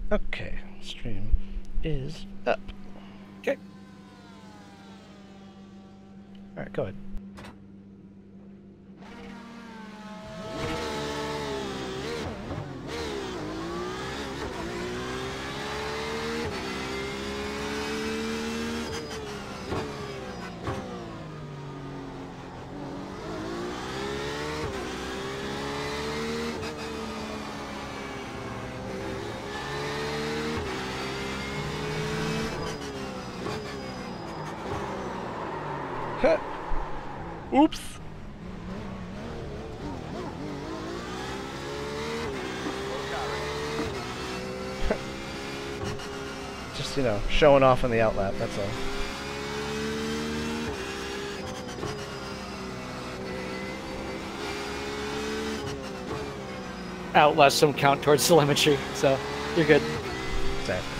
Okay, stream is up. Okay. Alright, go ahead. Oops! Just, you know, showing off on the outlap, that's all. Outlast some count towards telemetry, so you're good. Exactly.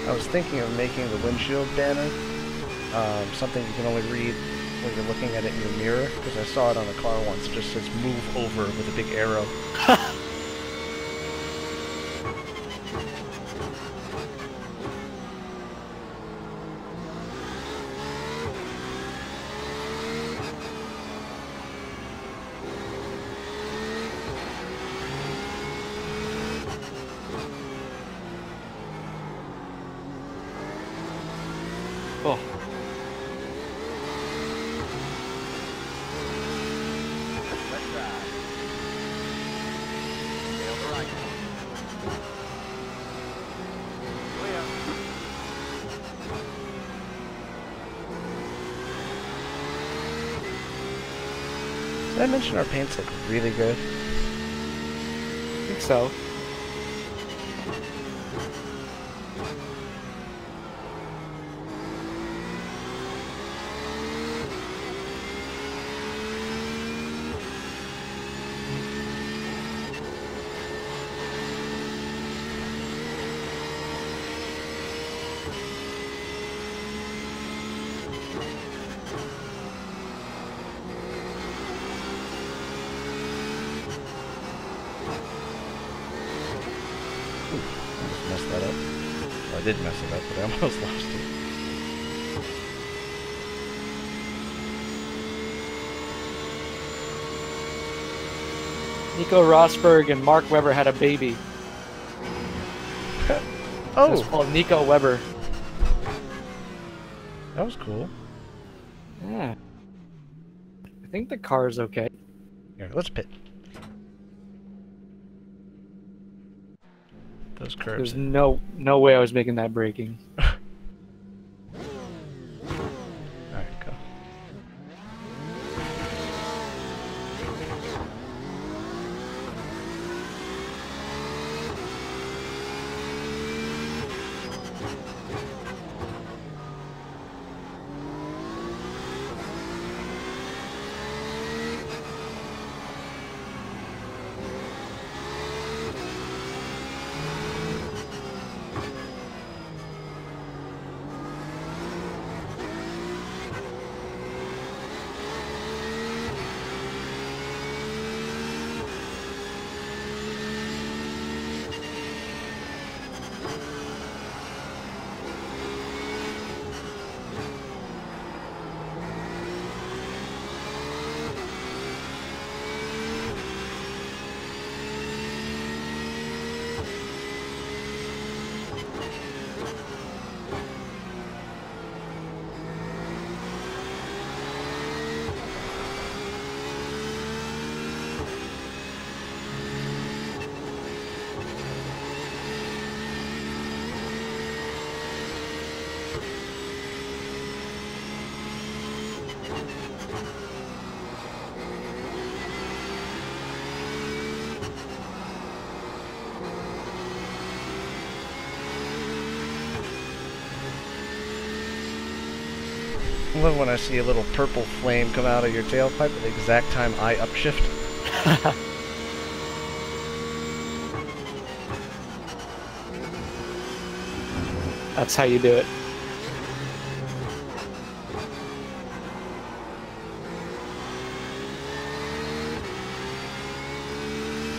I was thinking of making the windshield banner something you can only read when you're looking at it in your mirror, because I saw it on a car once. It just says "move over" with a big arrow. Oh. Let's ride. Stay on the right. Clear. Did I mention our paint's like really good? I think so. Messed that up. Well, I did mess it up, but I almost lost it. Nico Rosberg and Mark Webber had a baby. Oh! It's called Nico Webber. That was cool. Yeah. I think the car is okay. Here, let's pit. Those curves. There's no way I was making that braking. Alright, go. I love when I see a little purple flame come out of your tailpipe at the exact time I upshift. That's how you do it.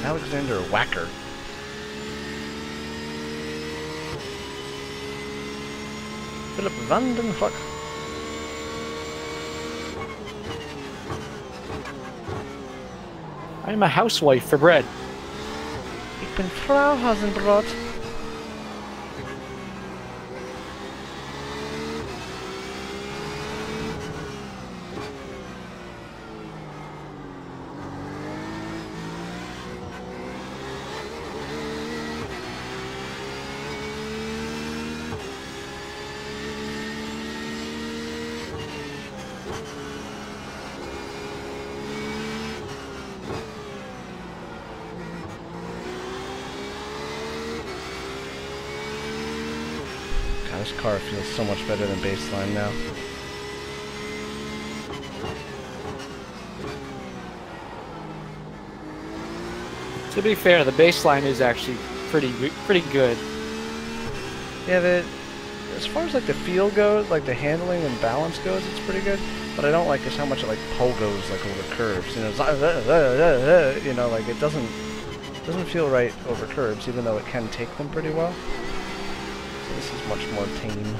Alexander Wacker. Philip Vandenhoek. I'm a housewife for bread. Ich bin Frau Hasenbrot. This car feels so much better than baseline now. To be fair, the baseline is actually pretty good. Yeah, as far as like the feel goes, like the handling and balance goes, it's pretty good. But I don't like just how much it like pogos like over curves. You know, it's, you know, like it doesn't feel right over curves, even though it can take them pretty well. So this is much more tame.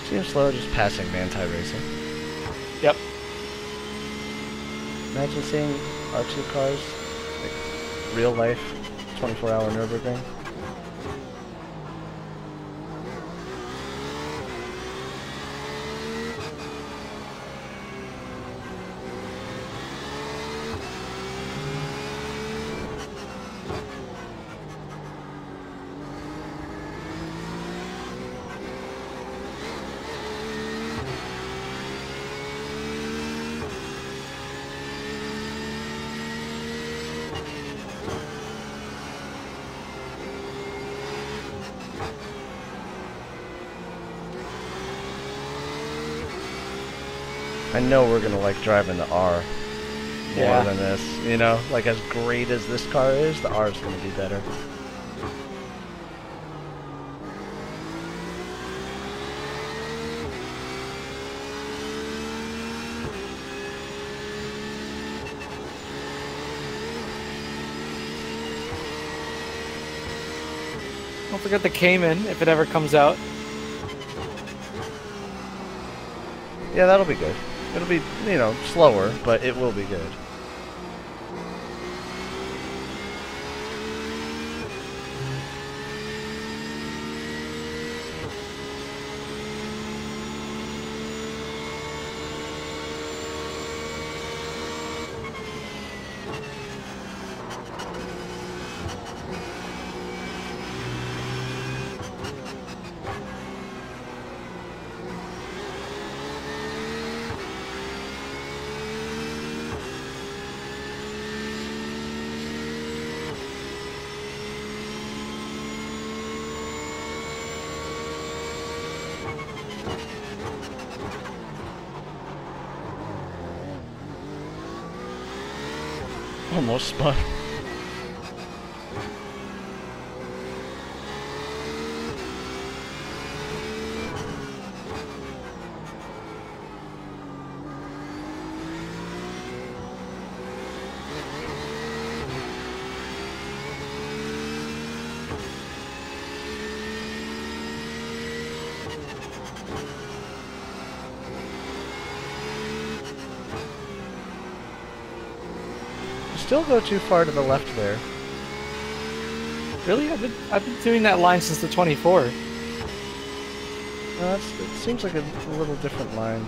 Seems slow just passing anti-racing. Yep. Imagine seeing R2 cars, like real life, 24-hour Nurburgring. I know we're gonna like driving the R more than this, you know? Like as great as this car is, the R is gonna be better. Don't forget the Cayman if it ever comes out. Yeah, that'll be good. It'll be, you know, slower, but it will be good. Almost spun. Still go too far to the left there. Really? I've been doing that line since the 24. It seems like a little different line.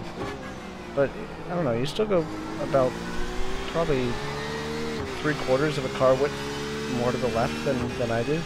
But, I don't know, you still go about probably 3/4 of a car width more to the left than I do.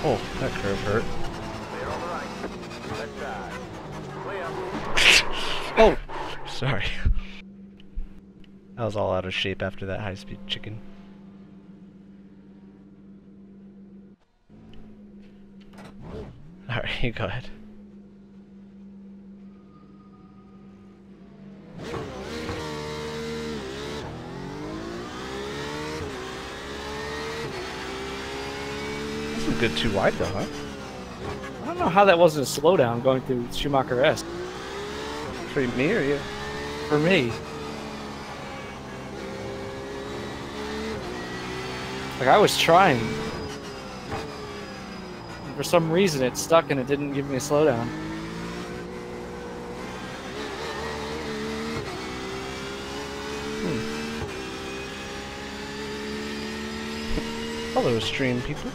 Oh, that curve hurt. Oh! Sorry. I was all out of shape after that high-speed chicken. Alright, you go ahead. This is a good too wide though, huh? I don't know how that wasn't a slowdown going through Schumacher S. For me or you? For me. Like, I was trying. And for some reason, it stuck and it didn't give me a slowdown. Hello, stream people.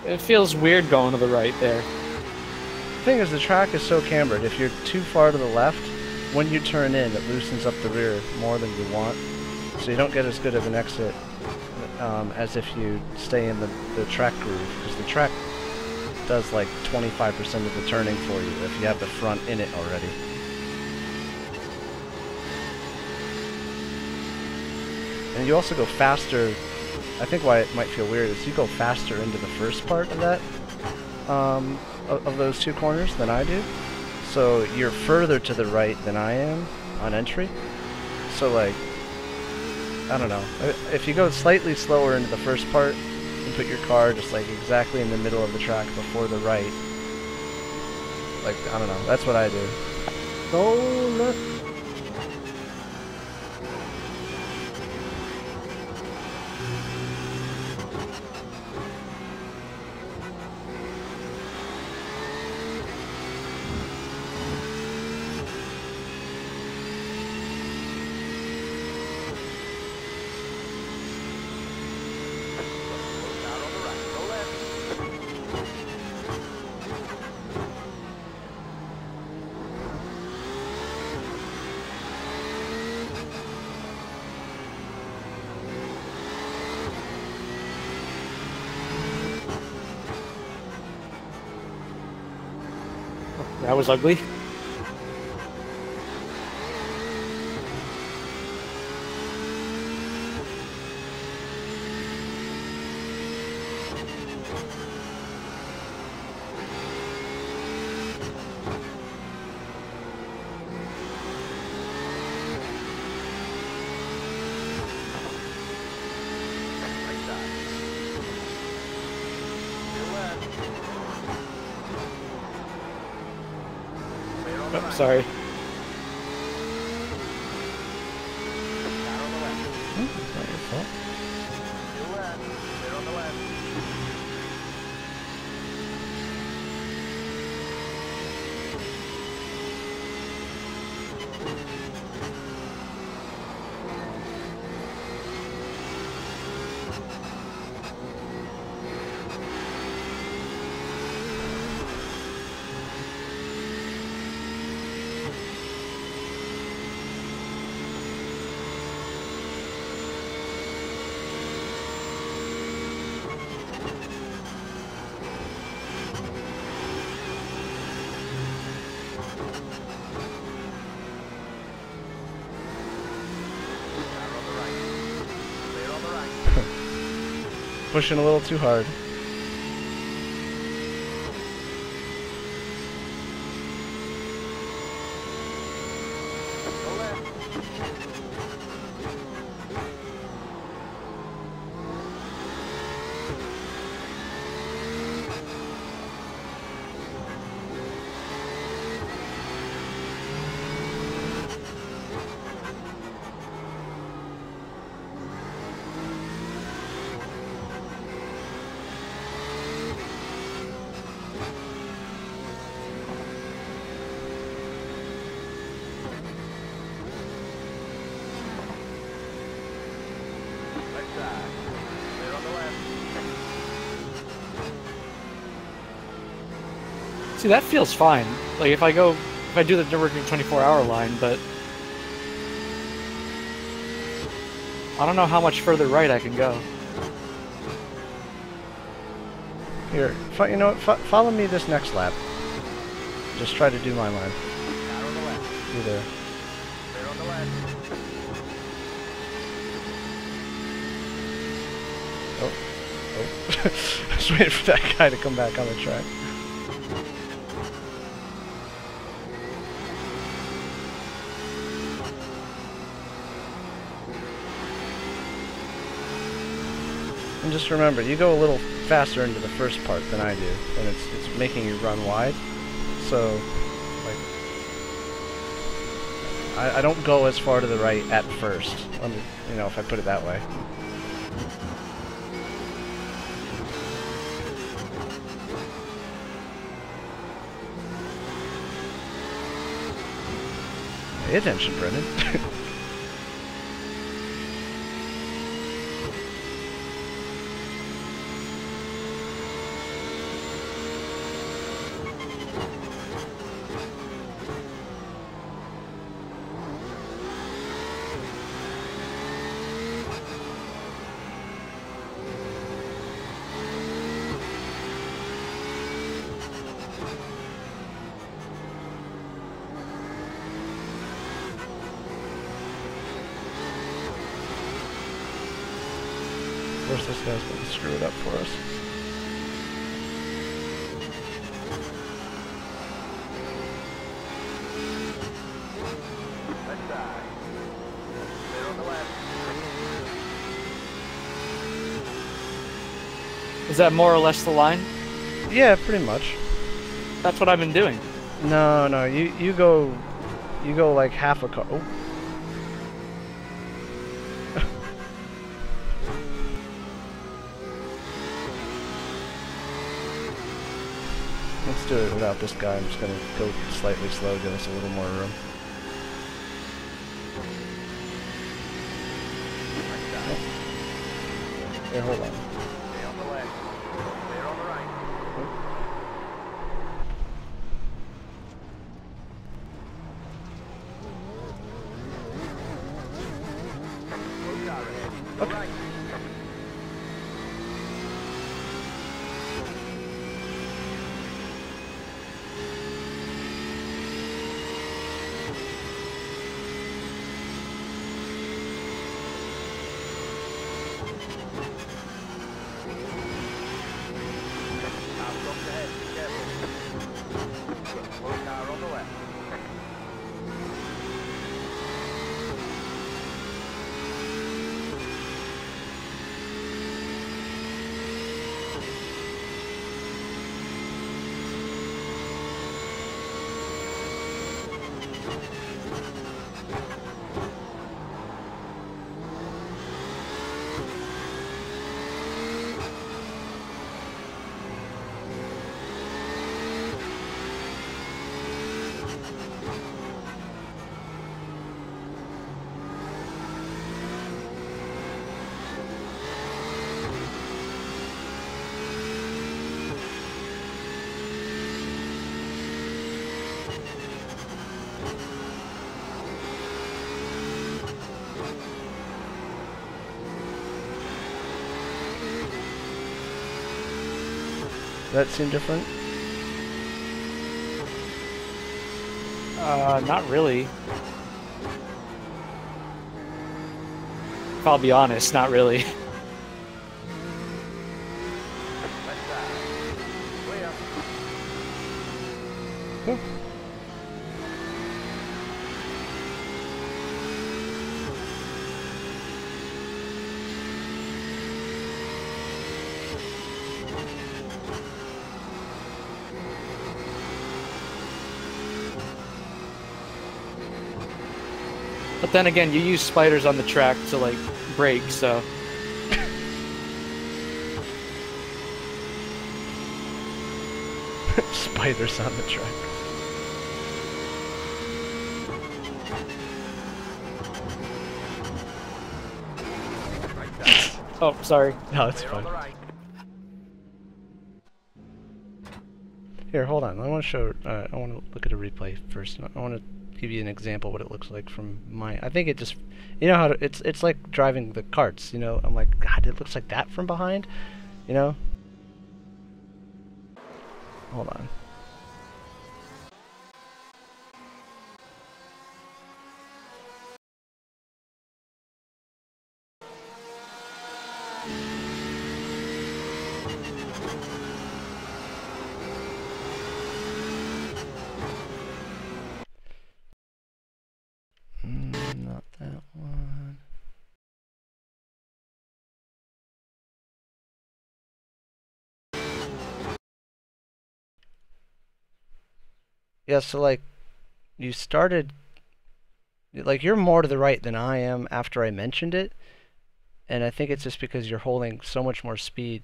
It feels weird going to the right there. The thing is, the track is so cambered. If you're too far to the left, when you turn in, it loosens up the rear more than you want. So you don't get as good of an exit as if you stay in the track groove. Because the track does like 25% of the turning for you if you have the front in it already. And you also go faster. I think why it might feel weird is you go faster into the first part of that, of those two corners than I do. So you're further to the right than I am on entry. So like, I don't know. If you go slightly slower into the first part and put your car just like exactly in the middle of the track before the right, like, I don't know. That's what I do. Go left. That was ugly. Right side. Still left. Clear on the Oh, right. sorry. Car on the left. It's not your fault. Still left. Clear on the left. Car on the right. Clear on the right. Pushing a little too hard. Go left. Right side. Clear on the left. See, that feels fine. Like if I do the Nurburgring 24-hour line, but I don't know how much further right I can go. Here, you know what? Follow me this next lap. Just try to do my line. Car on the left. You there. Clear on the left. Oh. I was waiting for that guy to come back on the track. And just remember, you go a little faster into the first part than I do, and it's making you run wide. So, like, I don't go as far to the right at first. You know, if I put it that way. Pay attention, Brendan. Of course, this guy's going to screw it up for us. Right side. Clear on the left. Is that more or less the line? Yeah, pretty much. That's what I've been doing. No, you go like half a car. Oh. Let's do it without this guy. I'm just gonna go slightly slow, give us a little more room. Right side. Here, hold on. Stay on the left. Clear on the right. Slow car ahead. Go Okay. right. Careful. Slow car on the left. Does that seem different? Not really. If I'll be honest, not really. Left side. Clear. Cool. But then again, you use spiders on the track to like brake, so. Spiders on the track. Right side. Oh, sorry. No, it's Clear on fine. the right. Here, hold on. I want to show. I want to look at a replay first. I want to give you an example what it looks like from my. I think it just, you know how to, it's like driving the karts. You know, I'm like, God, it looks like that from behind. You know. Hold on. Not that one. Yeah, so like, you started, like you're more to the right than I am after I mentioned it, and I think it's just because you're holding so much more speed,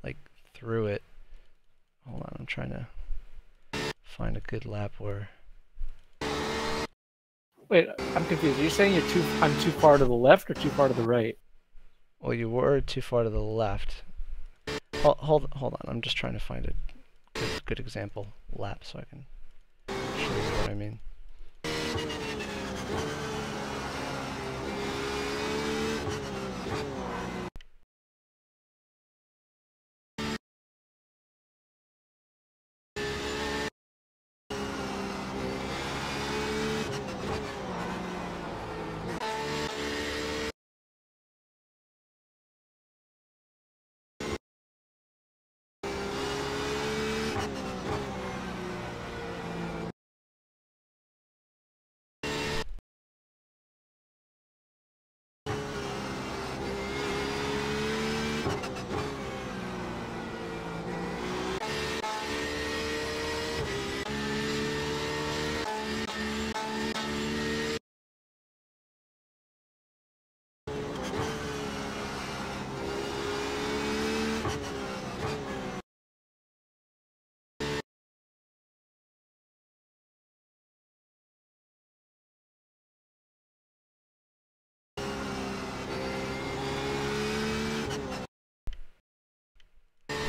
like, through it. Hold on, I'm trying to find a good lap where... Wait, I'm confused. Are you saying I'm too far to the left or too far to the right? Well, you were too far to the left. Hold on, I'm just trying to find a good example lap so I can show you what I mean.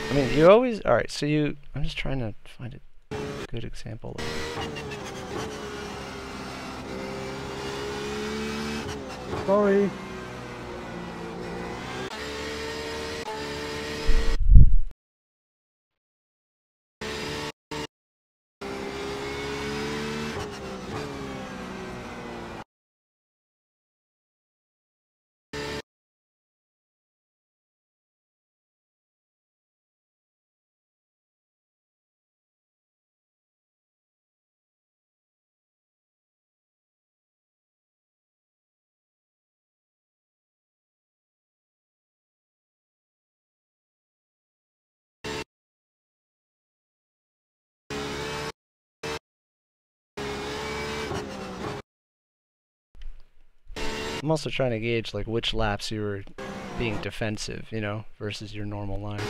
I mean, you always... Alright, so you... I'm just trying to find a good example. Sorry. I'm also trying to gauge like which laps you were being defensive, you know, versus your normal line.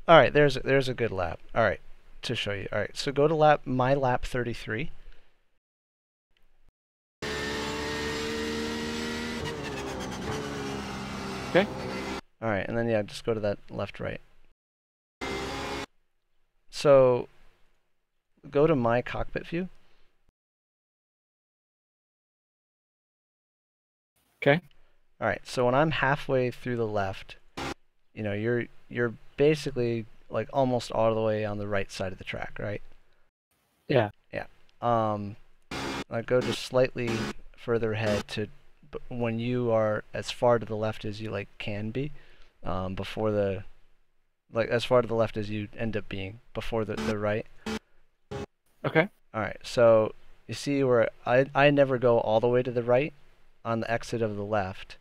All right, there's a good lap. All right, to show you. All right, so go to my lap 33. Okay. All right, and then yeah, just go to that left right. So go to my cockpit view. Okay. All right, so when I'm halfway through the left, you know, you're basically like almost all the way on the right side of the track, right? Yeah. Yeah. I go just slightly further ahead to when you are as far to the left as you like can be, before the as far to the left as you end up being before the right. Okay. All right, so you see where I never go all the way to the right on the exit of the left,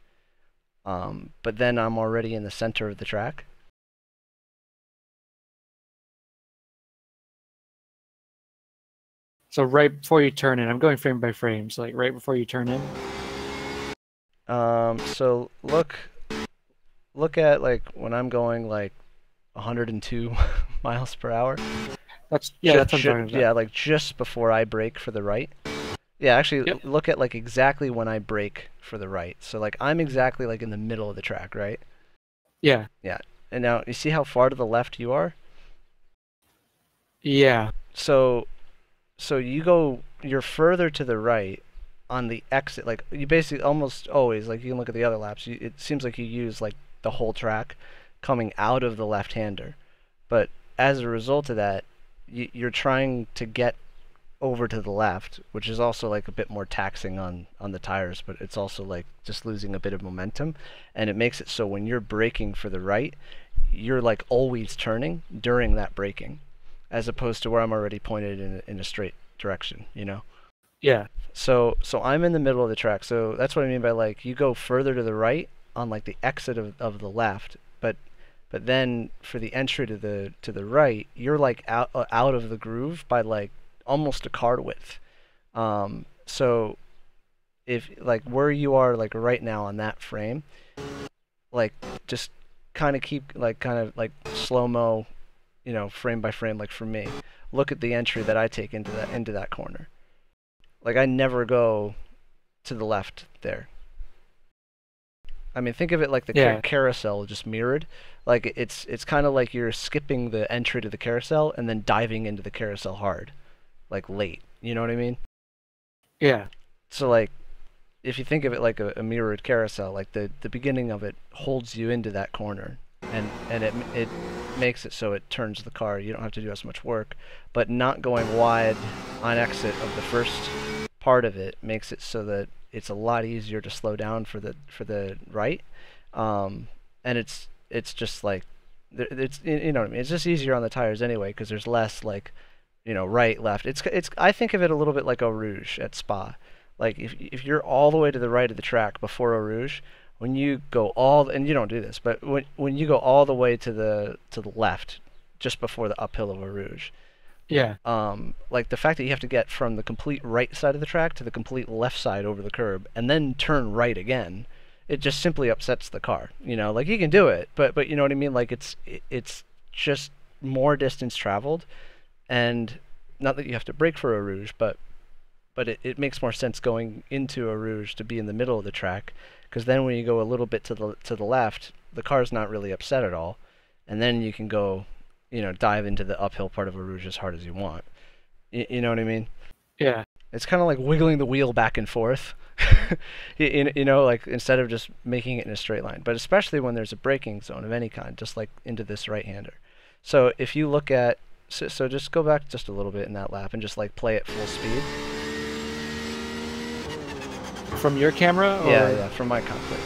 but then I'm already in the center of the track. So right before you turn in, I'm going frame by frame. So like right before you turn in. So look at like when I'm going like 102 miles per hour. That's what I'm talking about. Yeah, like just before I brake for the right. Yeah, actually, Yep. look at like exactly when I brake for the right. So like I'm exactly like in the middle of the track, right? Yeah. Yeah. And now you see how far to the left you are? Yeah. So you're further to the right on the exit. Like you basically almost always, like you can look at the other laps, it seems like you use like the whole track coming out of the left-hander. But as a result of that, you're trying to get over to the left, which is also like a bit more taxing on the tires, but it's also like just losing a bit of momentum, and it makes it so when you're braking for the right, you're like always turning during that braking, as opposed to where I'm already pointed in a straight direction, you know? Yeah. So I'm in the middle of the track, so that's what I mean by like you go further to the right on like the exit of the left, but then for the entry to the right, you're like out of the groove by like almost a car width. So if like where you are like right now on that frame, like just kind of keep like kind of like slow-mo, you know, frame by frame. Like for me, look at the entry that I take into that corner. Like I never go to the left there. I mean, think of it like the carousel just mirrored. Like it's kind of like you're skipping the entry to the carousel and then diving into the carousel hard, like late. You know what I mean? Yeah. So like, if you think of it like a mirrored carousel, like the beginning of it holds you into that corner, and it makes it so it turns the car. You don't have to do as much work, but not going wide on exit of the first part of it makes it so that it's a lot easier to slow down for the right, and it's just like it's you know what I mean. It's just easier on the tires anyway because there's less like, you know, right left. It's I think of it a little bit like Eau Rouge at Spa. Like if you're all the way to the right of the track before Eau Rouge, when you go and you don't do this, but when you go all the way to the left, just before the uphill of Eau Rouge, Yeah. like the fact that you have to get from the complete right side of the track to the complete left side over the curb and then turn right again, it just simply upsets the car. You know, like you can do it, but you know what I mean? Like it's just more distance traveled, and not that you have to brake for Eau Rouge, but but it makes more sense going into a Rouge to be in the middle of the track, because then when you go a little bit to the left, the car's not really upset at all, and then you can go, dive into the uphill part of a Rouge as hard as you want. You know what I mean? Yeah. It's kind of like wiggling the wheel back and forth, like instead of just making it in a straight line. But especially when there's a braking zone of any kind, just like into this right-hander. So if you look at, so just go back just a little bit in that lap and just like play at full speed. From your camera? Or? Yeah, from my cockpit.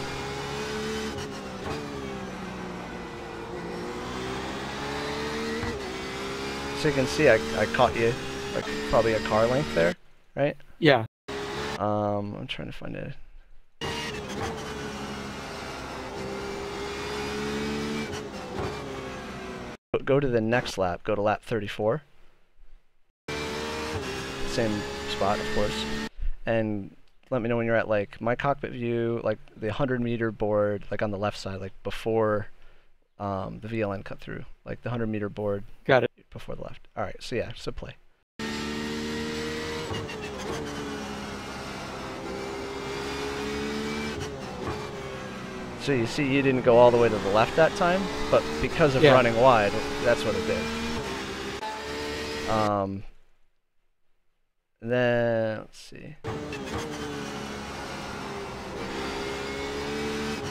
So you can see I caught you like probably a car length there, right? Yeah. I'm trying to find it. Go to the next lap, go to lap 34. Same spot, of course. And let me know when you're at like my cockpit view, like the 100-meter board, like on the left side, like before the VLN cut through, like the 100-meter board. Got it. Before the left. All right, so yeah, so play. So you see you didn't go all the way to the left that time, but because of running wide, that's what it did. Then, let's see.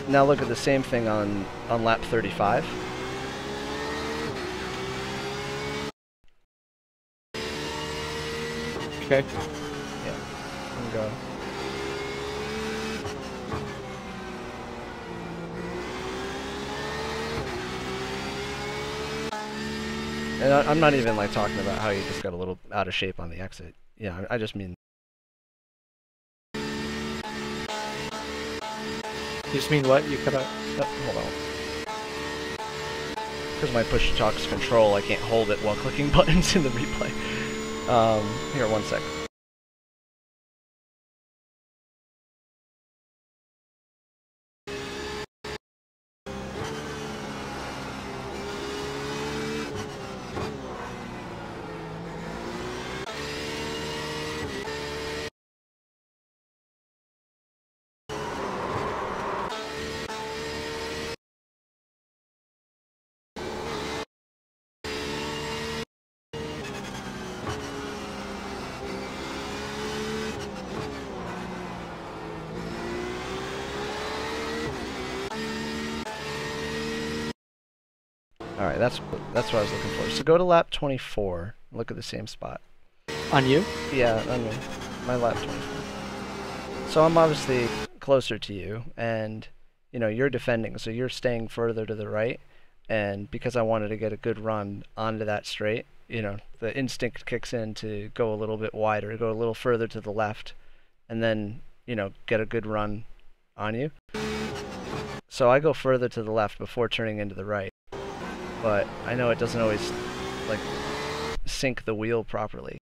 Now look at the same thing on lap 35. Okay. Yeah, and go. And I'm not even like talking about how you just got a little out of shape on the exit. Yeah, I just mean. You just mean what? You cut out? Oh, hold on. Because my push-to-talk's control, I can't hold it while clicking buttons in the replay. Here, 1 sec. Alright, that's what I was looking for. So go to lap 24. Look at the same spot. On you? Yeah, on me. My lap 24. So I'm obviously closer to you, and you're defending, so you're staying further to the right. And because I wanted to get a good run onto that straight, the instinct kicks in to go a little bit wider, go a little further to the left, and then, get a good run on you. So I go further to the left before turning into the right. But I know it doesn't always like sync the wheel properly.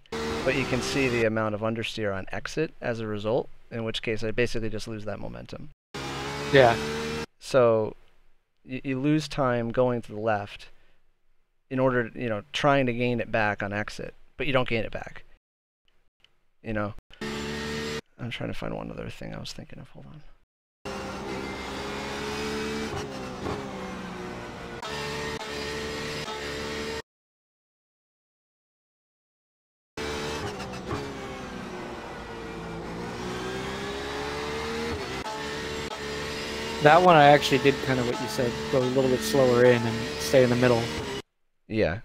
But you can see the amount of understeer on exit as a result, in which case I basically just lose that momentum. Yeah. So you lose time going to the left in order, trying to gain it back on exit, but you don't gain it back. I'm trying to find one other thing I was thinking of. Hold on. That one I actually did kind of what you said, go a little bit slower in and stay in the middle. Yeah.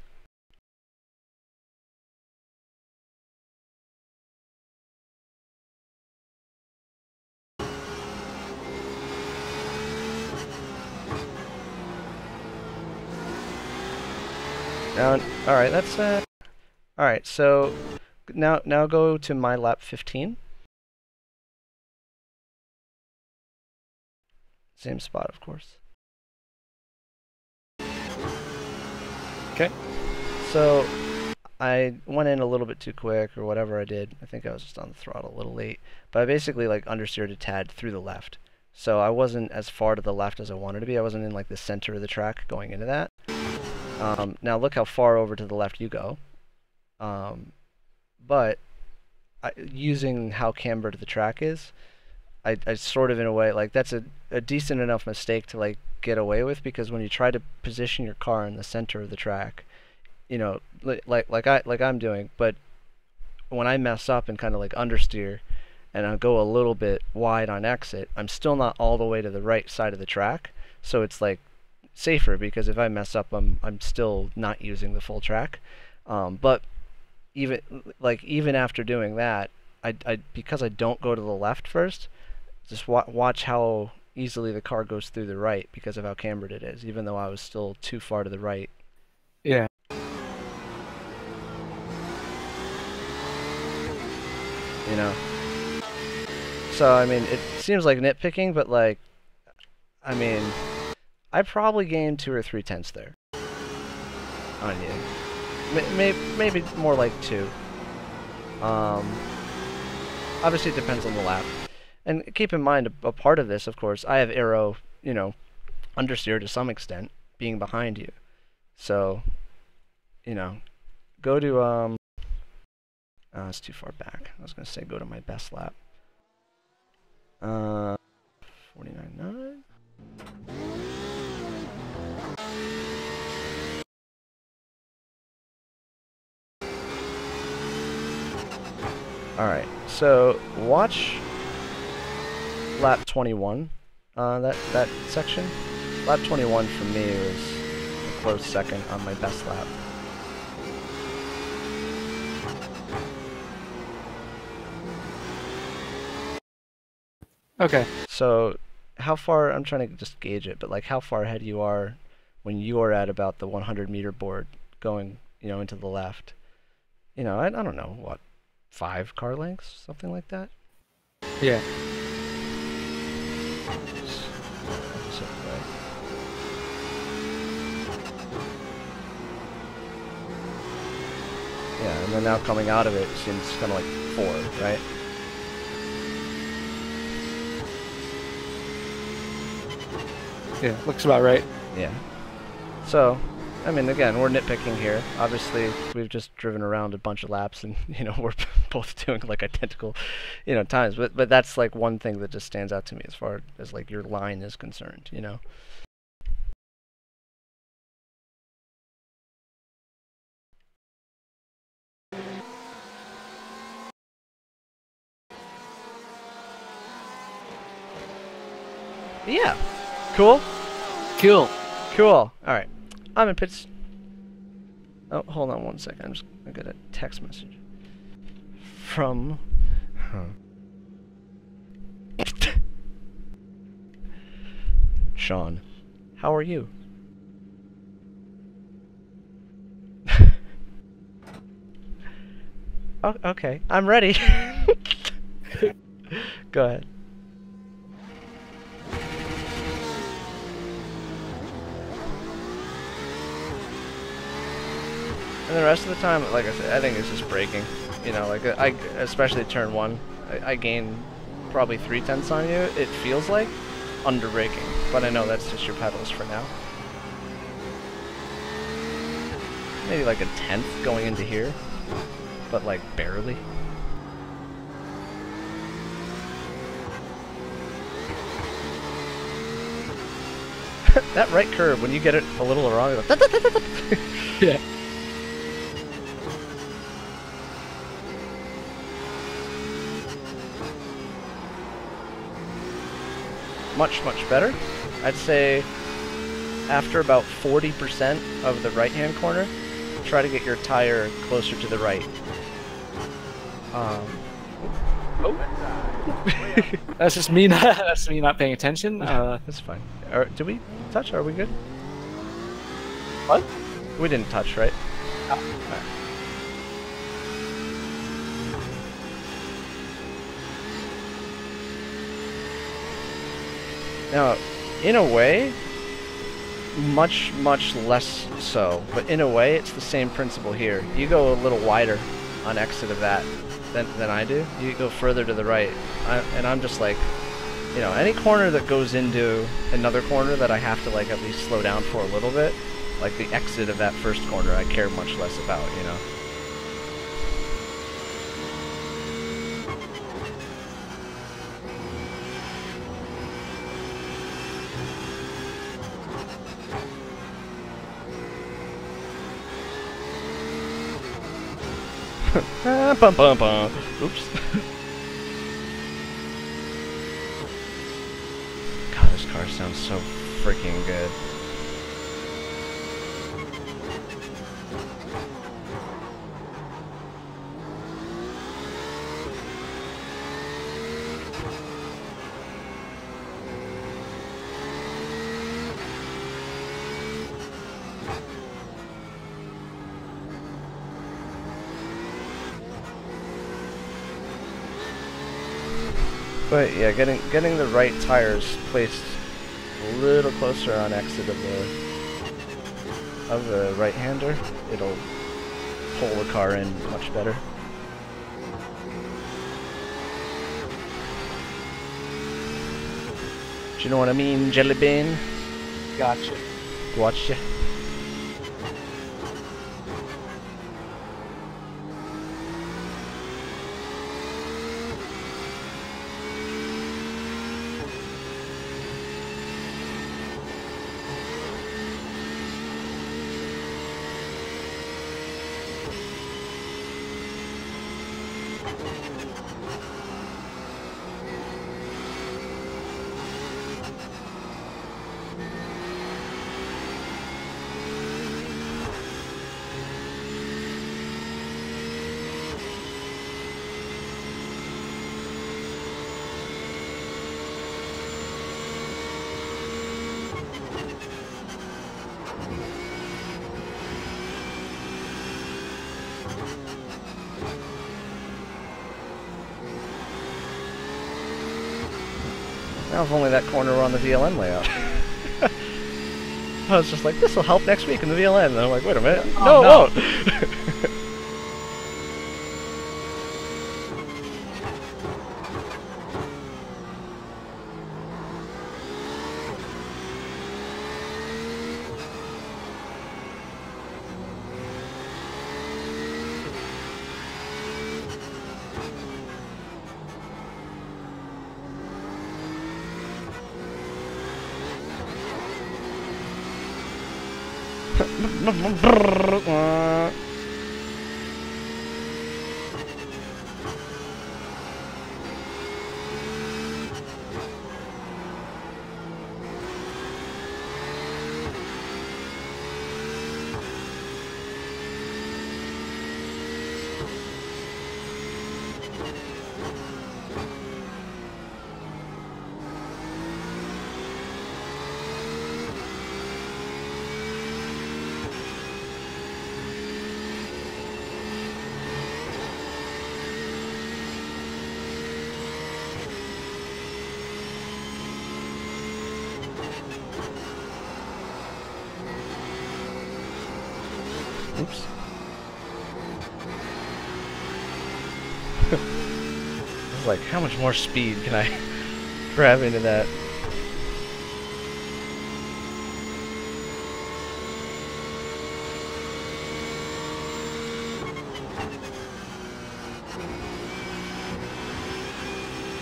Now, all right, that's all right. So now go to my lap 15. Same spot, of course. Okay. So I went in a little bit too quick or whatever I did. I think I was just on the throttle a little late. But I basically like understeered a tad through the left. So I wasn't as far to the left as I wanted to be. I wasn't in like the center of the track going into that. Now look how far over to the left you go. But using how cambered the track is, I sort of in a way like that's a decent enough mistake to like get away with, because when you try to position your car in the center of the track, you know, like I'm doing, but when I mess up and kind of like understeer and I go a little bit wide on exit, I'm still not all the way to the right side of the track, so it's like safer, because if I mess up, I'm still not using the full track. But even after doing that, I because I don't go to the left first, just watch how easily the car goes through the right because of how cambered it is, even though I was still too far to the right. Yeah. You know. So I mean, it seems like nitpicking, but like, I mean, I probably gained 2 or 3 tenths there on you. Maybe more like 2. Obviously it depends on the lap. And keep in mind, a part of this, of course, I have aero, you know, understeer to some extent, being behind you. So, you know, go to, it's too far back. I was going to say go to my best lap. 49.9. Alright, so watch lap 21, that section. Lap 21 for me was a close second on my best lap. Okay. So how far, I'm trying to just gauge it, but like how far ahead you are when you are at about the 100 meter board going, you know, into the left. You know, I don't know, what, 5 car lengths, something like that? Yeah. Yeah, and then now coming out of it seems kind of like 4, right? Yeah, looks about right. Yeah. So, I mean, again, we're nitpicking here. Obviously, we've just driven around a bunch of laps, and you know, we're both doing like identical, you know, times. But that's like one thing that just stands out to me as far as like your line is concerned, you know. Yeah. Cool. Cool. Cool. All right. I'm in pits. Oh, hold on one second. I'm just gonna get a text message from. Sean, how are you? Oh, okay, I'm ready. Go ahead. And the rest of the time, like I said, I think it's just braking. You know, like especially turn 1, I gain probably 3 tenths on you. It feels like under braking, but I know that's just your pedals for now. Maybe like a tenth going into here, but like barely. That right curve, when you get it a little wrong, you're like, Yeah. much better. I'd say after about 40% of the right-hand corner, try to get your tire closer to the right. That's just me. That's me not paying attention. That's fine. Did we touch? Are we good? What? We didn't touch, right? No. Alright. Now, in a way, much less so, but in a way, it's the same principle here. You go a little wider on exit of that than I do. You go further to the right, and I'm just like, you know, any corner that goes into another corner that I have to like at least slow down for a little bit, like the exit of that first corner, I care much less about, you know. Bum bum bum. Oops. God, this car sounds so freaking good. But yeah, getting the right tires placed a little closer on exit of the right-hander, it'll pull the car in much better. Do you know what I mean, Jelly Bean? Gotcha. Gotcha. Now if only that corner were on the VLN layout. I was just like, this will help next week in the VLN. And I'm like, wait a minute. Oh, no, no. it won't. Oops. I was like, how much more speed can I grab into that?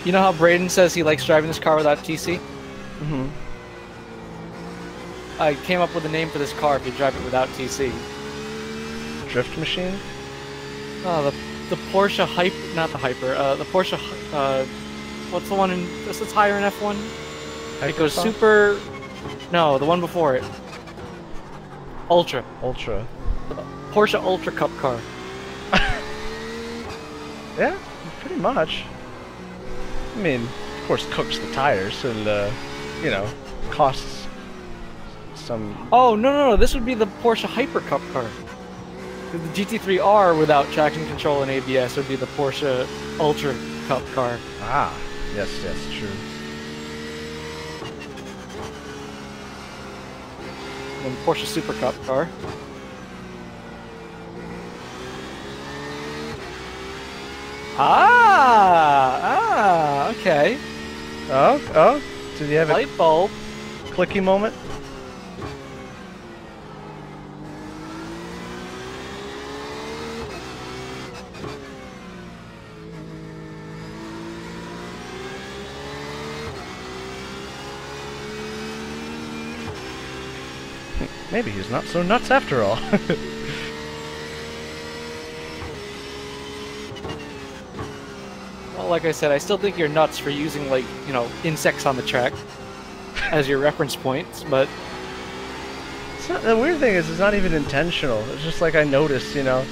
You know how Braden says he likes driving this car without TC? Mm-hmm. I came up with a name for this car if you drive it without TC. Drift machine? Oh, the Porsche Hyper, not the Hyper, the Porsche, what's the one in, that's higher in F1? It goes Hypersoft? super, no, the one before it. Ultra. Ultra. The Porsche Ultra Cup car. Yeah, pretty much. I mean, of course, cooks the tires and, you know, costs some... Oh, no, this would be the Porsche Hyper Cup car. The GT3R without traction control and ABS would be the Porsche Ultra Cup car. Ah, yes, true. And Porsche Super Cup car. Okay. Oh, did you have a Light bulb. clicky moment? Maybe he's not so nuts after all. like I said, I still think you're nuts for using, like, you know, insects on the track as your reference points, but... It's not, the weird thing is, it's not even intentional. It's just like I noticed, you know,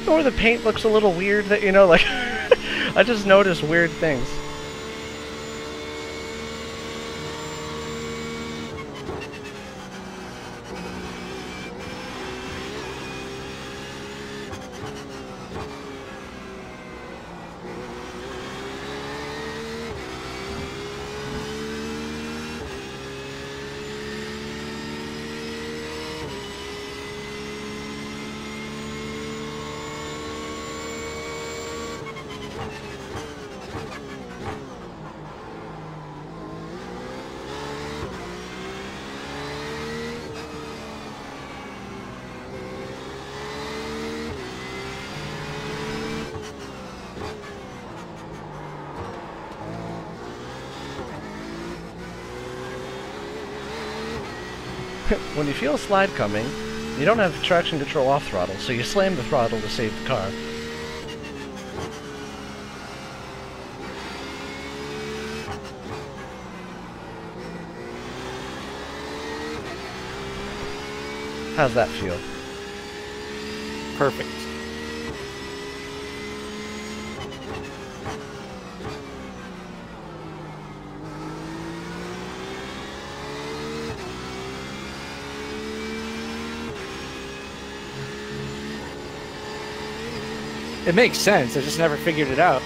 where the paint looks a little weird, that, you know, like, I just notice weird things. When you feel a slide coming, you don't have traction control off throttle, so you slam the throttle to save the car. How's that feel? Perfect. It makes sense, I just never figured it out.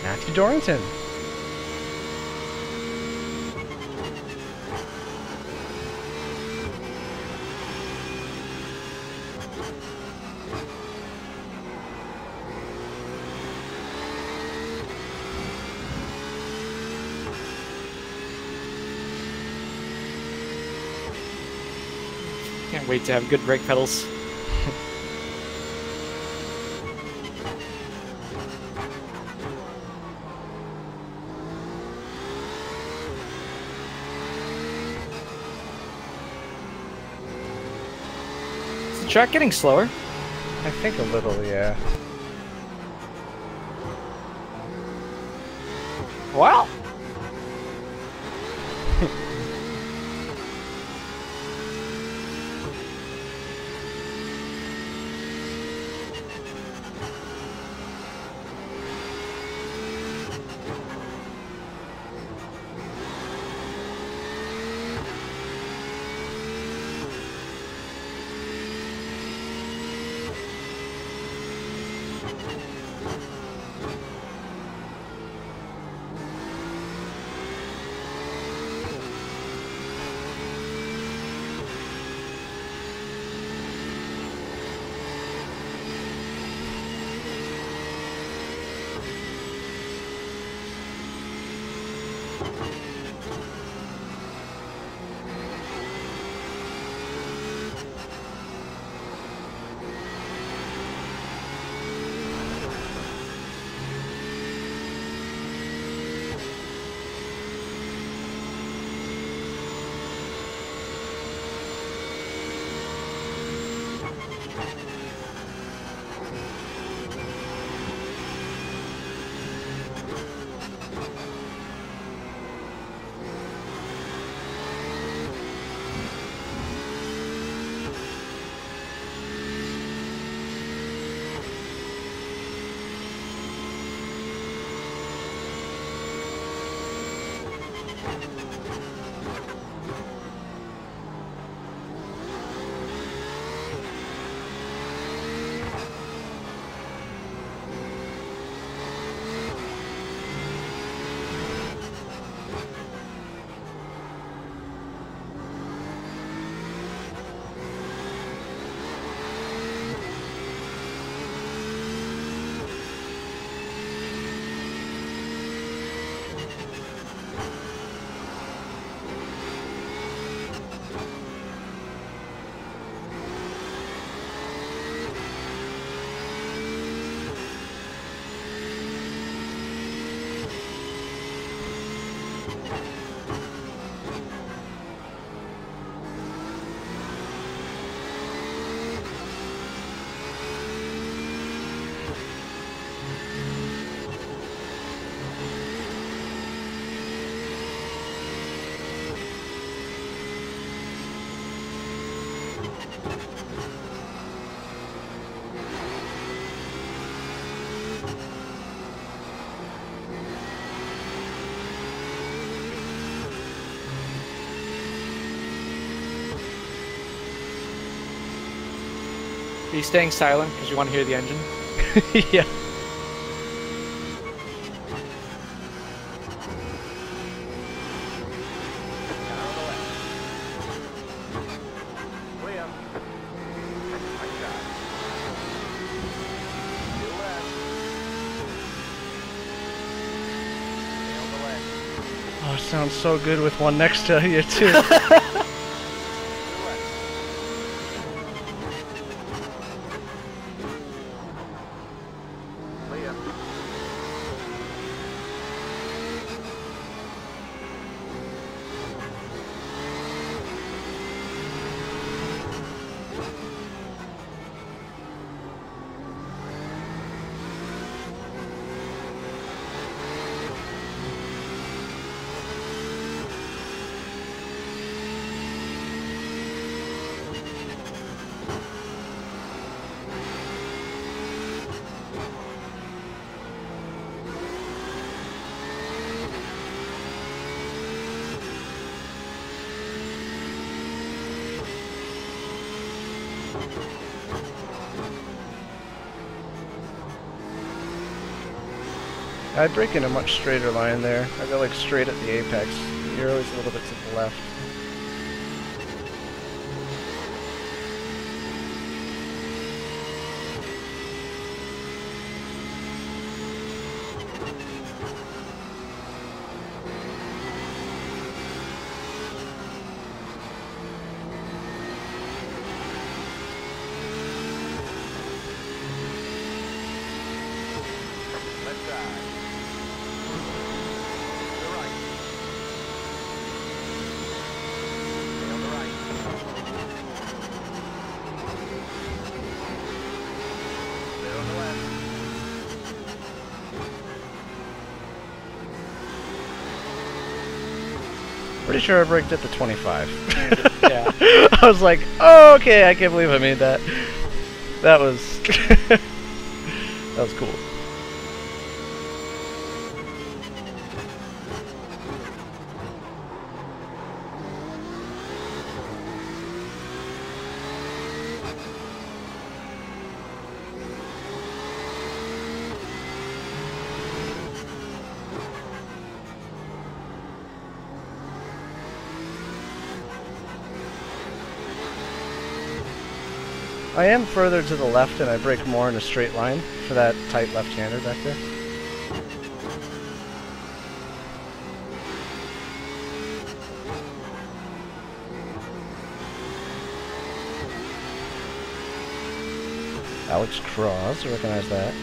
Matthew Dorrington. Can't wait to have good brake pedals. Is the track getting slower? I think a little, yeah. Wow! Are you staying silent because you want to hear the engine? Yeah. Out of the way. Way up. Nice shot. Still left. Stay on the left. Oh, it sounds so good with one next to you, too. Still left. Way up. I break in a much straighter line there. I go like straight at the apex. You're always a little bit to the left. Left side. To the right. Stay on the right. Clear on the left. Pretty sure I braked at the 25. Yeah. I was like, oh, okay, I can't believe I made that. That was... that was cool. I am further to the left and I brake more in a straight line for that tight left-hander back there. Alex Cross, I recognize that.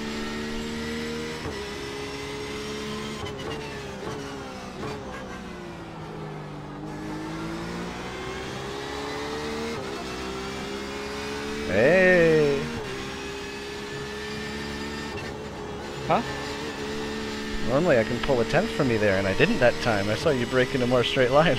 Hey! Huh? Normally I can pull a 10th from you there, and I didn't that time. I saw you break in a more straight line.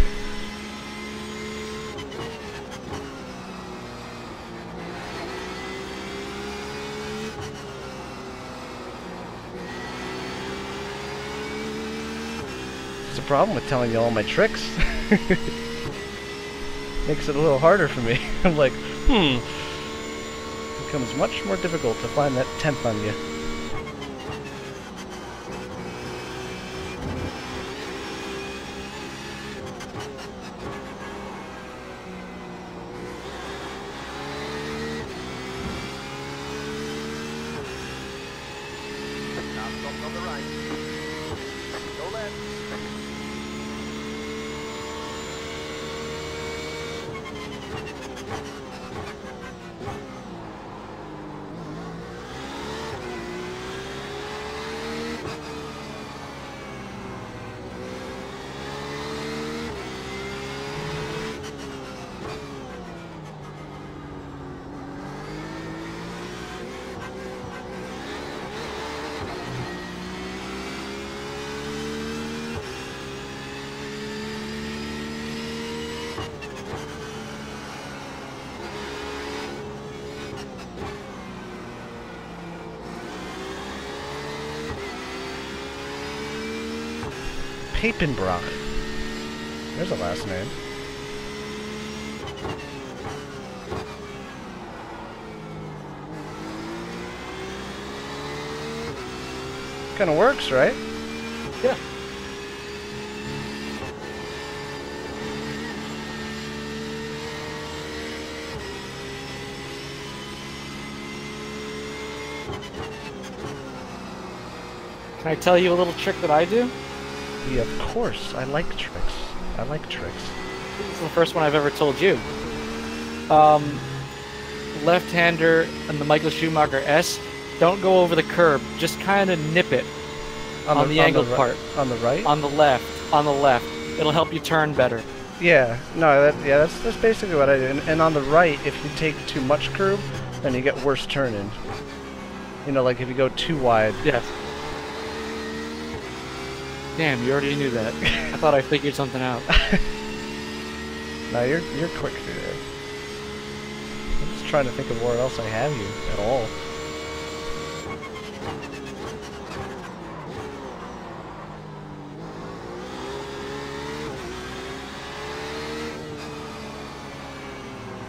There's a problem with telling you all my tricks. Makes it a little harder for me. I'm like, becomes much more difficult to find that 10th on you. Now stop on the right. Go left. Papenbrock. There's a last name. Kind of works, right? Yeah. Can I tell you a little trick that I do? Yeah, of course. I like tricks. I like tricks. This is the first one I've ever told you. Left-hander and the Michael Schumacher S, don't go over the curb. Just kind of nip it on the angled part. On the right? On the left. On the left. It'll help you turn better. Yeah. No. That's basically what I do. And on the right, if you take too much curb, then you get worse turning. You know, like if you go too wide. Yes. Damn, you already knew that. I thought I figured something out. No, you're quick through there. I'm just trying to think of where else I have you at all.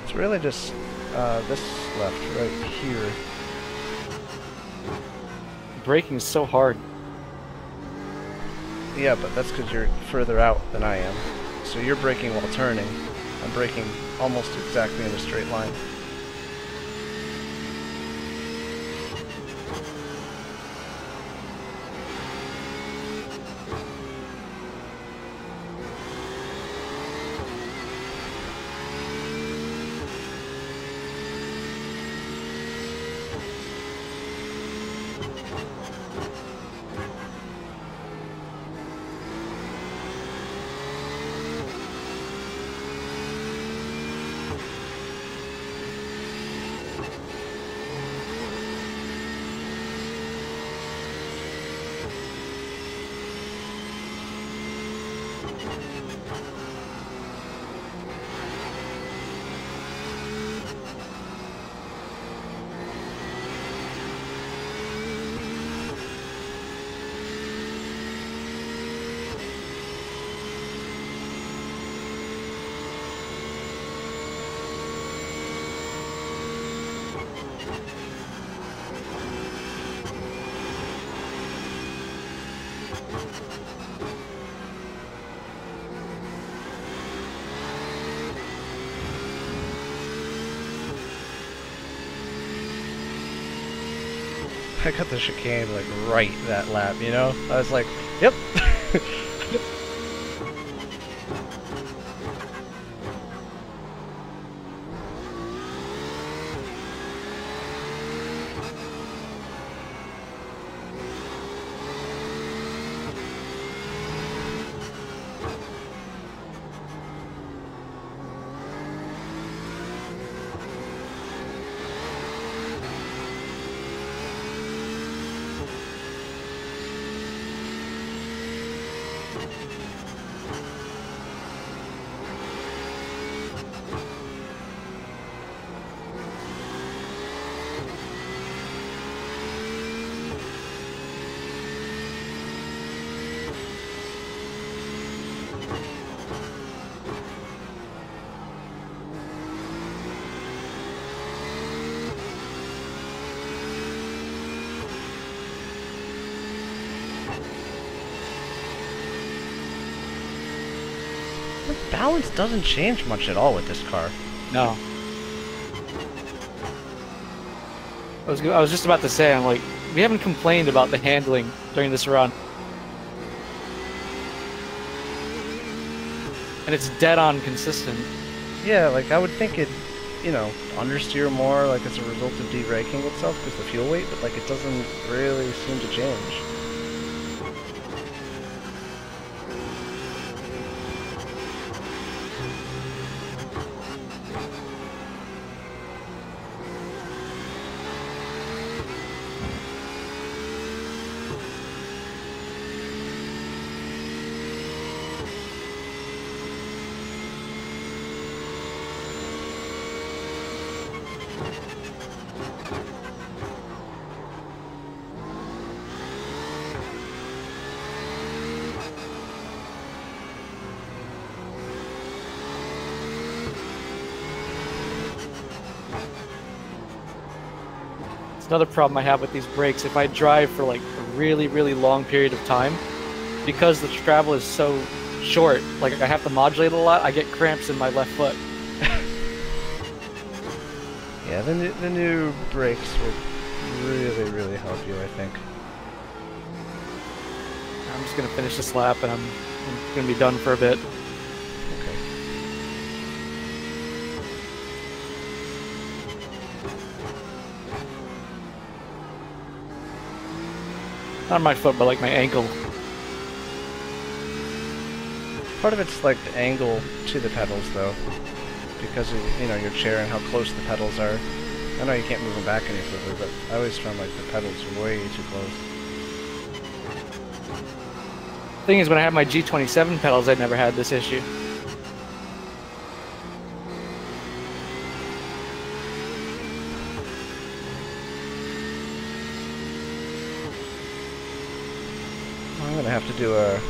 It's really just this left right here. Braking is so hard. Yeah, but that's because you're further out than I am. So you're braking while turning. I'm braking almost exactly in a straight line. I got the chicane like right that lap, you know? I was like, yep. The balance doesn't change much at all with this car. No. I was just about to say, I'm like, we haven't complained about the handling during this run. And it's dead on consistent. Yeah, like I would think it, you know, understeer more like as a result of deraking itself because the fuel weight, but like it doesn't really seem to change. It's another problem I have with these brakes. If I drive for like a really, really long period of time, because the travel is so short, like I have to modulate a lot, I get cramps in my left foot. Yeah, the new brakes will really, really help you, I think. I'm just gonna finish this lap and I'm gonna be done for a bit. Okay. Not my foot, but like my ankle. Part of it's like the angle to the pedals, though, because of, you know, your chair and how close the pedals are. I know you can't move them back any further, but I always found like the pedals were way too close. Thing is, when I had my G27 pedals, I never had this issue. I'm gonna have to do a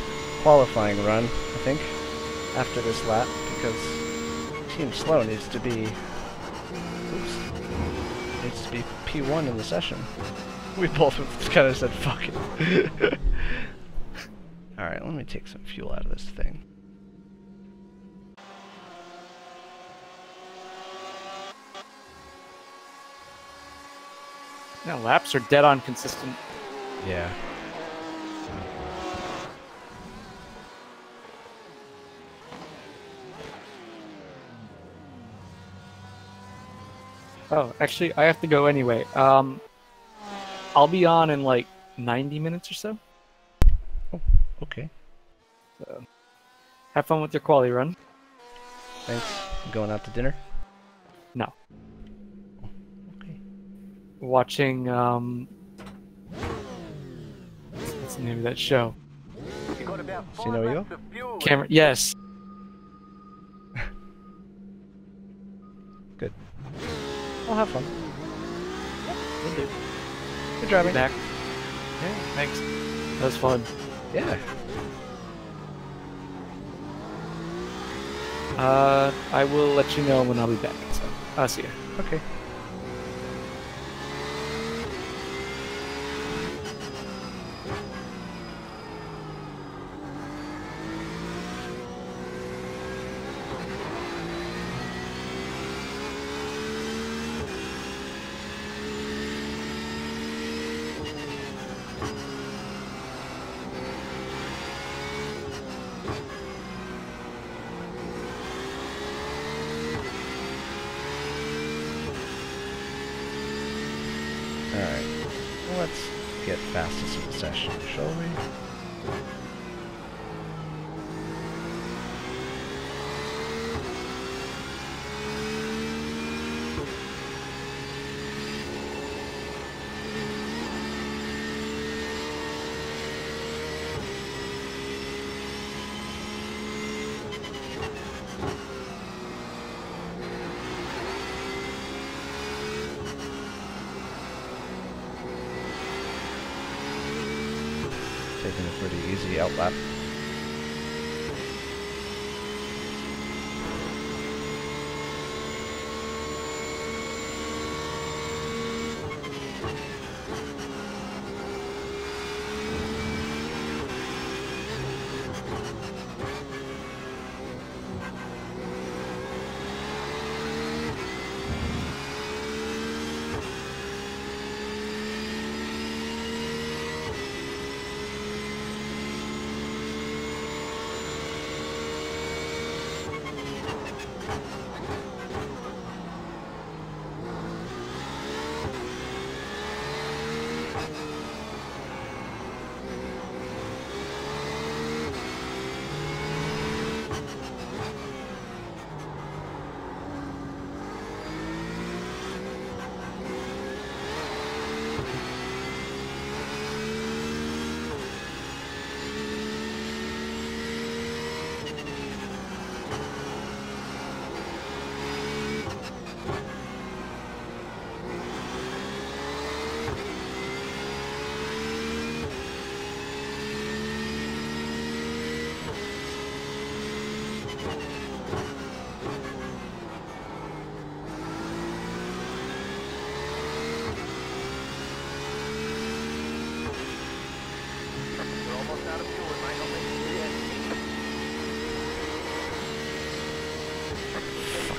qualifying run, I think, after this lap, because Team Slow needs to be P1 in the session. We both kind of said fuck it. Alright, let me take some fuel out of this thing. Now laps are dead on consistent. Yeah. Oh, actually, I have to go anyway. I'll be on in like 90 minutes or so. Oh, okay. So, have fun with your quali run. Thanks. Going out to dinner? No. Okay. Watching, what's the name of that show? You got about See no 5 ego? laps of fuel. Cameron, yes. Good. I'll have fun. Will do. Good driving. Back. Yeah, thanks. That was fun. Yeah. I will let you know when I'll be back. So, I'll see you. Okay. Alright, let's get fastest in the session, shall we? Taking a pretty easy outlap.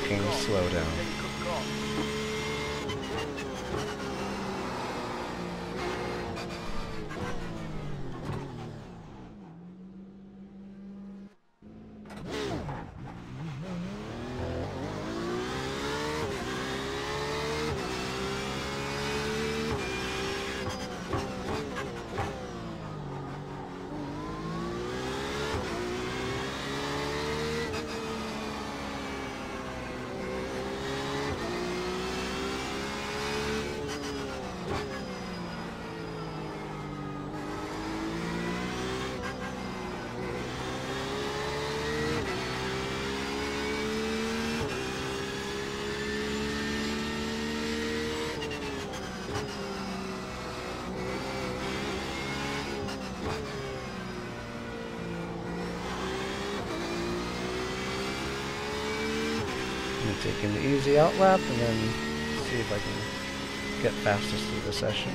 fucking slow down. Yeah, you could go. I'm taking the easy out lap and then see if I can get fastest through the session.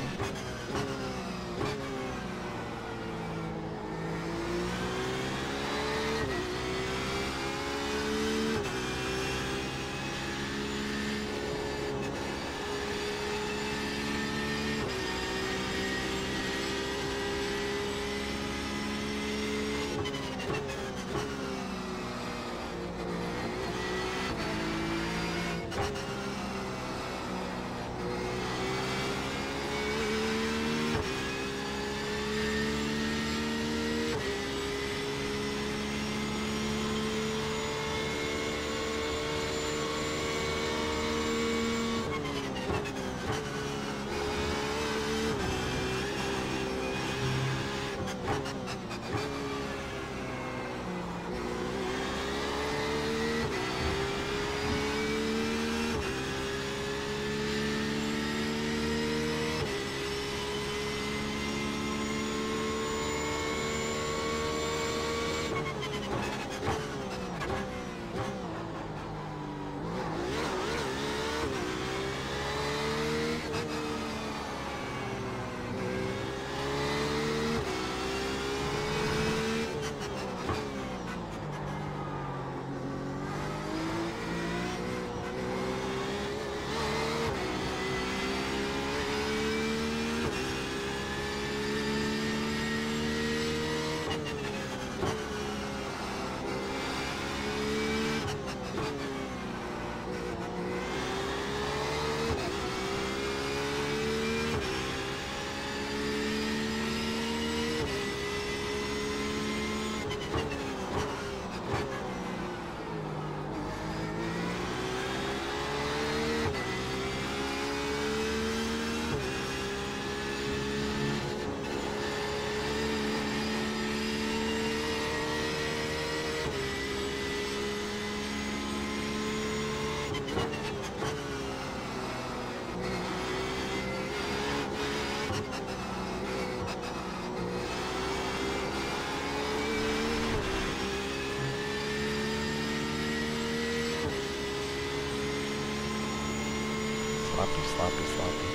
Sloppy, sloppy, sloppy.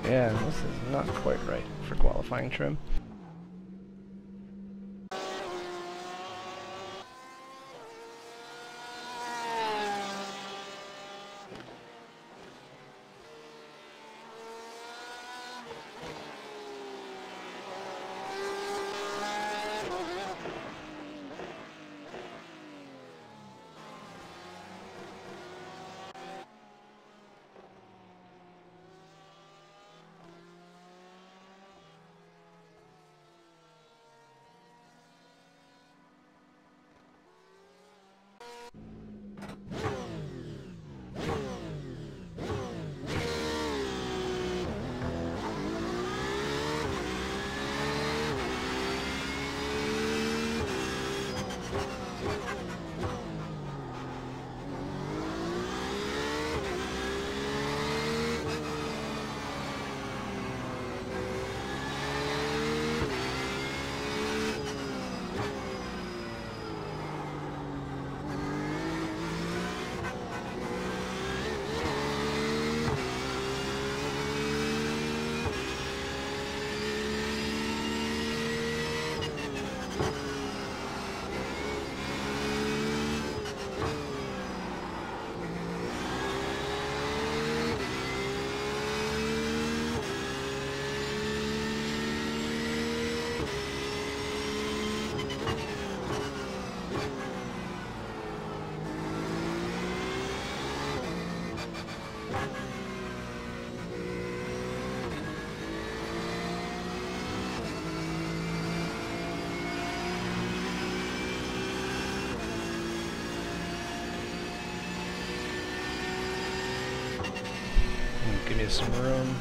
Yeah, this is not quite right for qualifying trim. give me some room.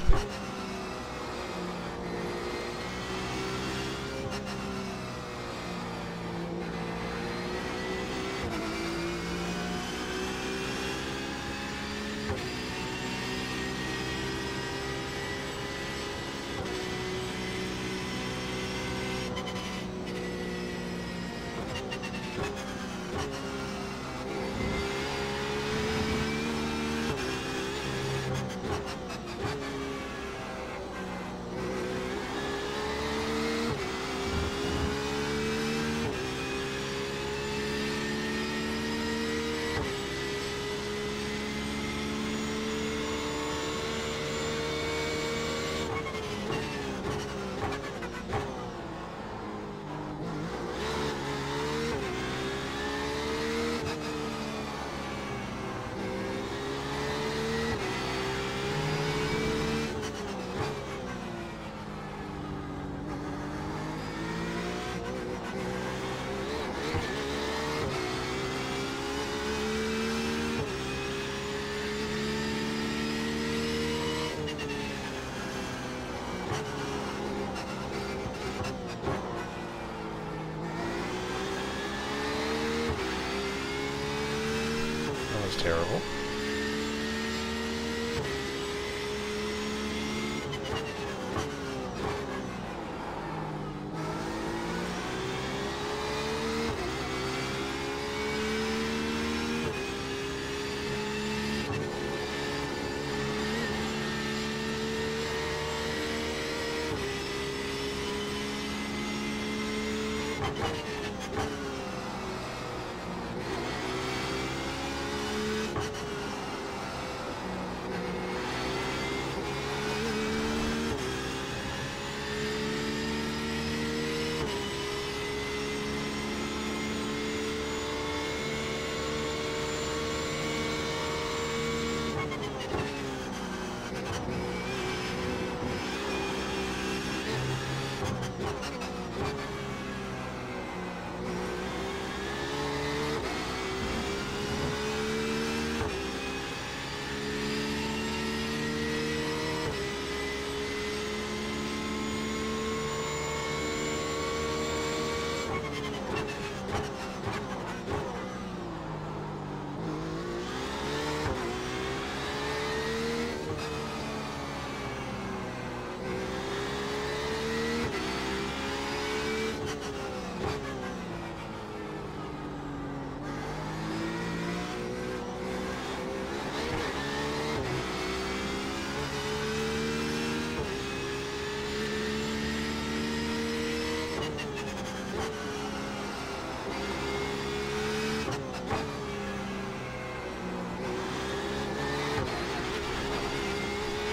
Terrible.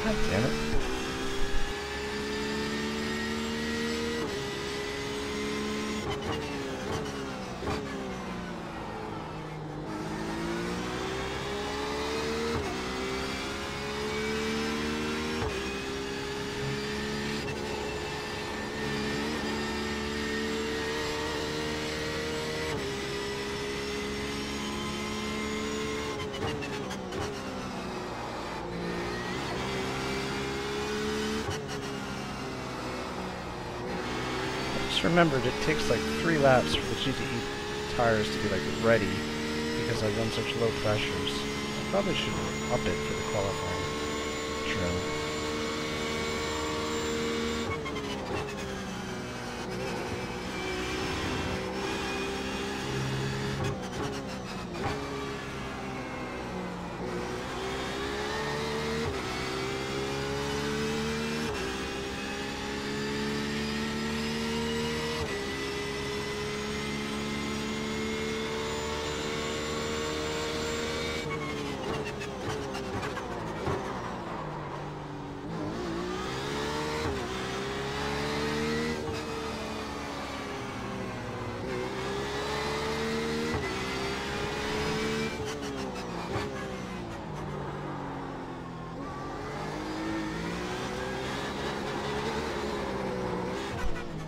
God damn it. Remembered it takes like 3 laps for the GTE tires to be like ready because I run such low pressures. I probably should up it for the qualifying trim.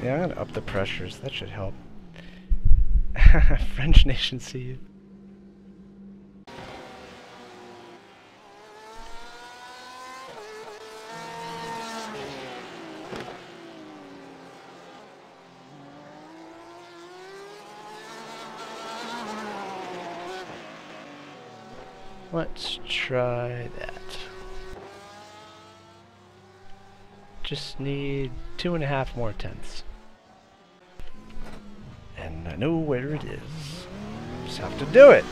Yeah, I'm gonna up the pressures. That should help. French Nation, see you. Let's try that. Just need 2.5 more tenths. And I know where it is. Just have to do it.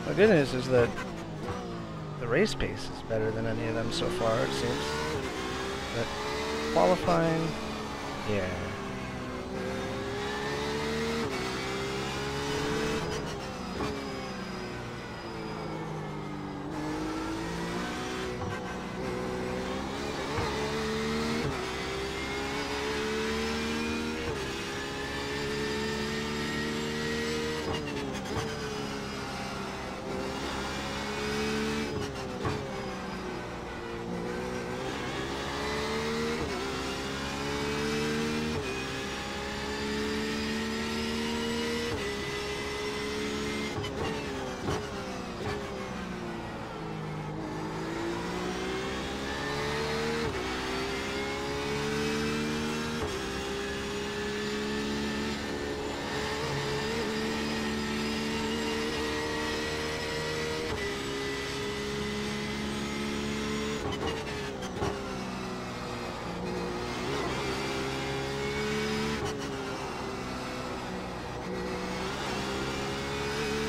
The good news is that the race pace is better than any of them so far, it seems. But qualifying, yeah.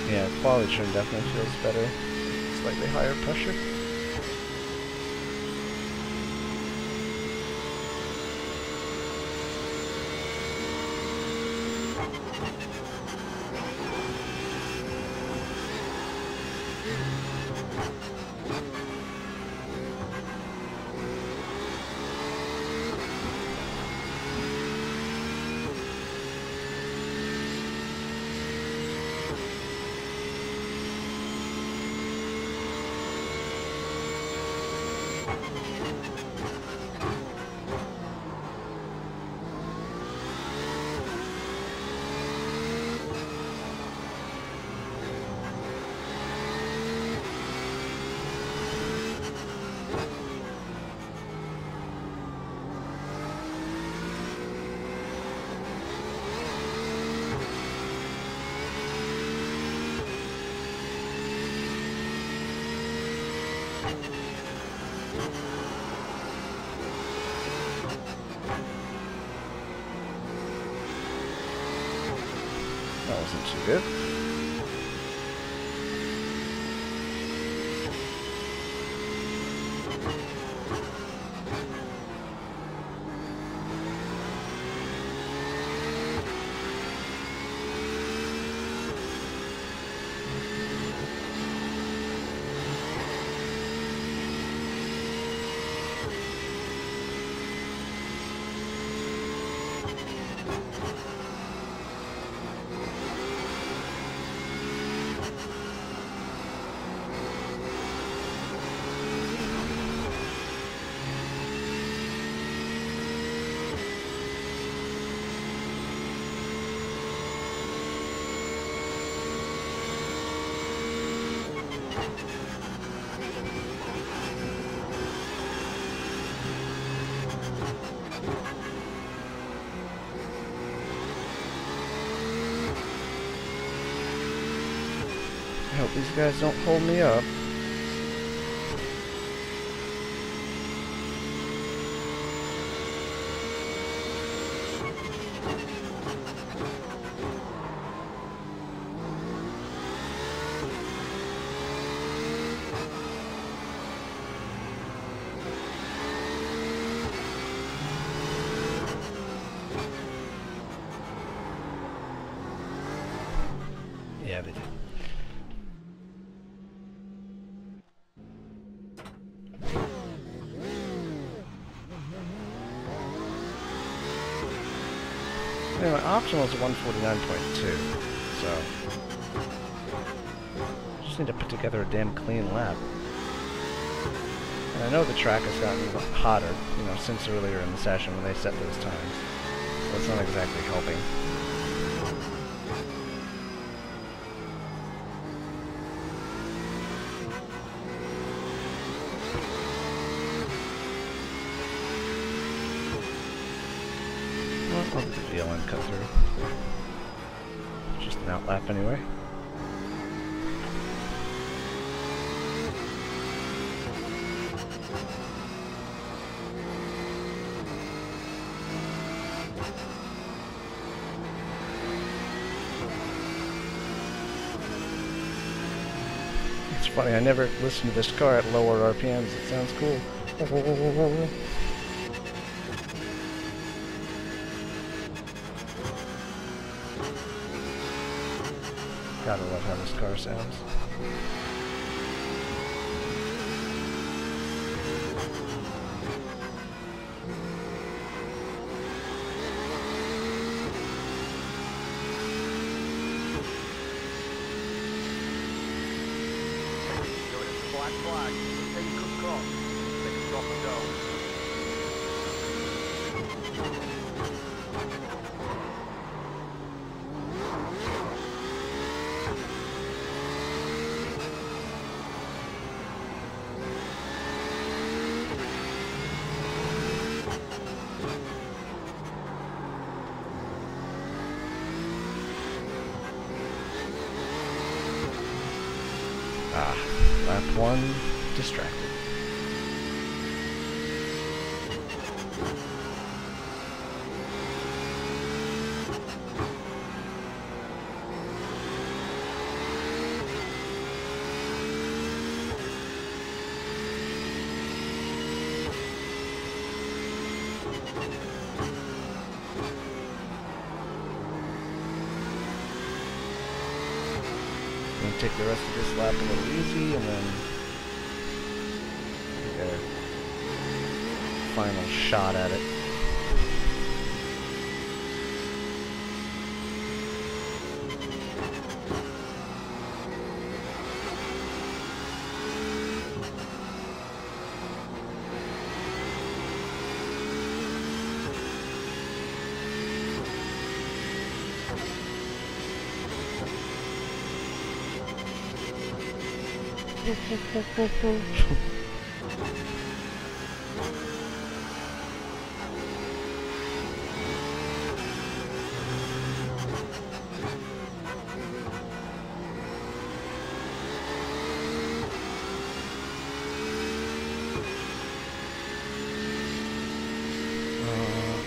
Yeah, quality trim definitely feels better. Slightly higher pressure. That wasn't too good. I hope these guys don't hold me up. Yeah, they did. Anyway, optional is 149.2, so just need to put together a damn clean lap. And I know the track has gotten hotter, you know, since earlier in the session when they set those times, so it's not exactly helping. I'll do the VLN cut through. An outlap anyway. It's funny, I never listened to this car at lower RPMs. It sounds cool. Gotta love how this car sounds. Going into black flag. Then you come cross. Then you drop and go. Ah, lap 1, distracted. Gonna take the rest of this lap a little easy, and then take a final shot at it.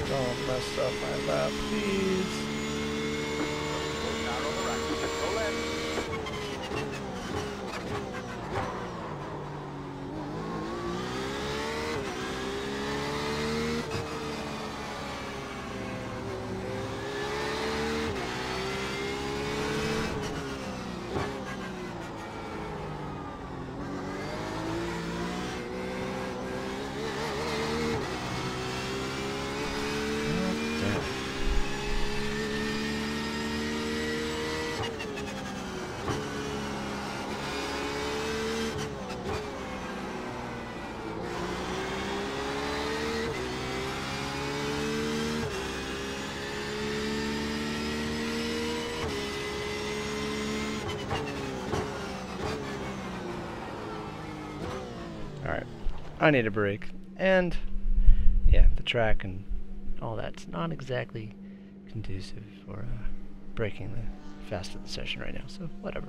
Don't mess up my lap, please. Car on the right. Go left. Alright, I need a break. And, yeah, the track and all that's not exactly conducive for breaking the fast of the session right now, so whatever.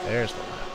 There's the lap.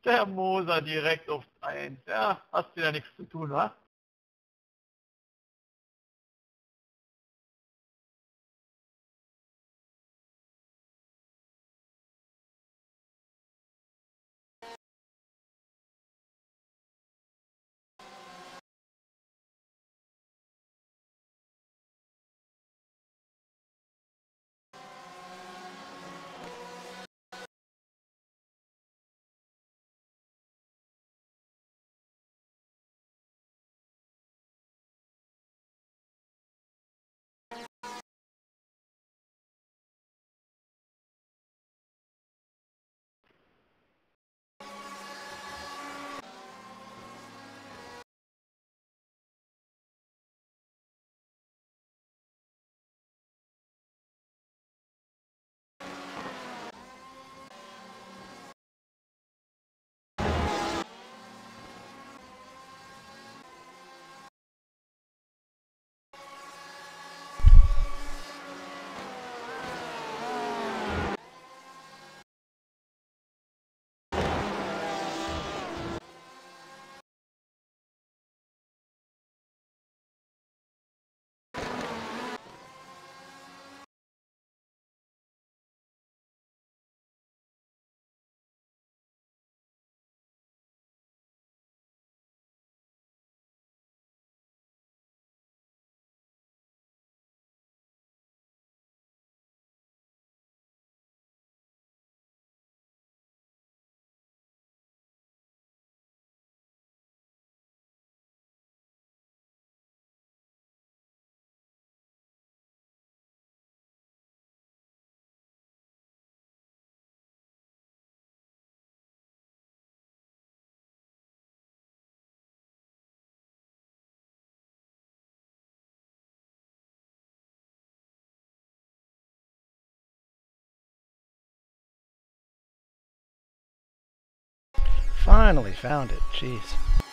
Der Moser direkt auf 1. Ja, hast wieder nichts zu tun, wa? Finally found it. Jeez.